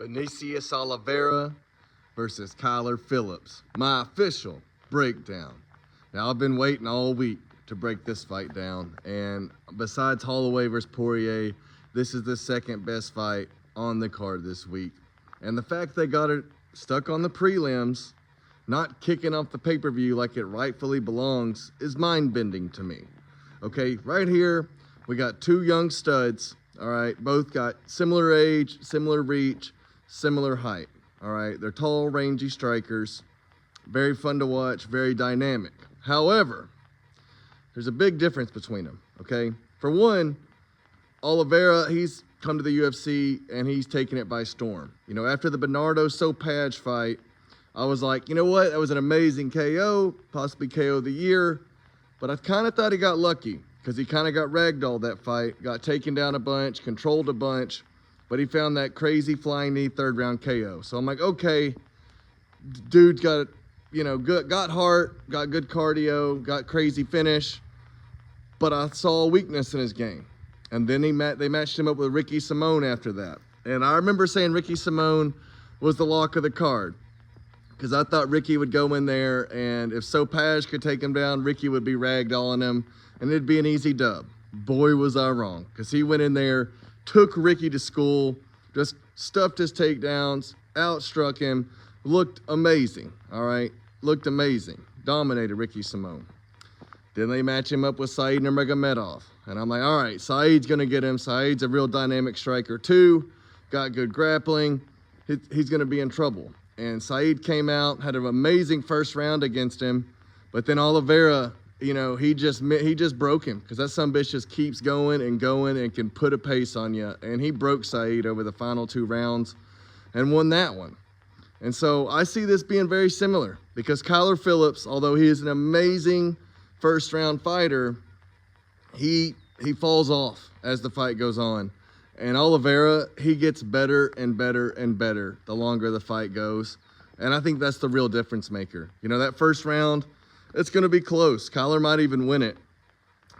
Vinicius Oliveira versus Phillips. My official breakdown. Now, I've been waiting all week to break this fight down, and besides Holloway versus Poirier, this is the second best fight on the card this week. And the fact they got it stuck on the prelims, not kicking off the pay-per-view like it rightfully belongs, is mind-bending to me. Okay, right here, we got two young studs, all right? Both got similar age, similar reach, similar height, all right? They're tall, rangy strikers, very fun to watch, very dynamic. However, there's a big difference between them, okay? For one, Oliveira, he's come to the UFC and he's taken it by storm. You know, after the Bernardo Sopaj fight, I was like, you know what? That was an amazing KO, possibly KO of the year. But I kind of thought he got lucky because he kind of got ragdolled that fight, got taken down a bunch, controlled a bunch, but he found that crazy flying knee third round KO. So I'm like, okay, dude's got, you know, got heart, got good cardio, got crazy finish, but I saw a weakness in his game. And then they matched him up with Ricky Simón after that. And I remember saying Ricky Simón was the lock of the card, because I thought Ricky would go in there, and if Sopaj could take him down, Ricky would be ragdolling him, and it'd be an easy dub. Boy, was I wrong, because he went in there, took Ricky to school, just stuffed his takedowns, outstruck him, looked amazing, all right? Looked amazing. Dominated Ricky Simón. Then they match him up with Said Nurmagomedov, and I'm like, all right, Said's going to get him. Said's a real dynamic striker, too, got good grappling. He's going to be in trouble. And Said came out, had an amazing first round against him, but then Oliveira, you know, he just broke him, because that sumbitch just keeps going and can put a pace on you. And he broke Said over the final two rounds and won that one. And so I see this being very similar, because Phillips, although he is an amazing first round fighter, he falls off as the fight goes on. And Oliveira, he gets better and better and better the longer the fight goes. And I think that's the real difference maker. You know, that first round, it's going to be close. Kyler might even win it.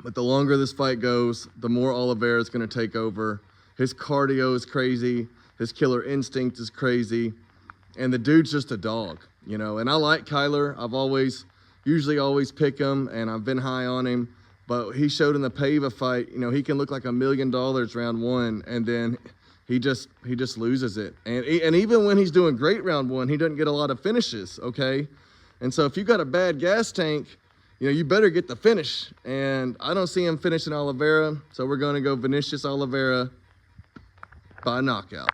But the longer this fight goes, the more Oliveira is going to take over. His cardio is crazy. His killer instinct is crazy. And the dude's just a dog, you know. And I like Kyler. I've usually always pick him, and I've been high on him. But he showed in the Paiva fight, you know, he can look like $1 million round one, and then he just loses it. And even when he's doing great round one, he doesn't get a lot of finishes, okay? And so if you got a bad gas tank, you know, you better get the finish. And I don't see him finishing Oliveira, so we're going to go Vinicius Oliveira by knockout.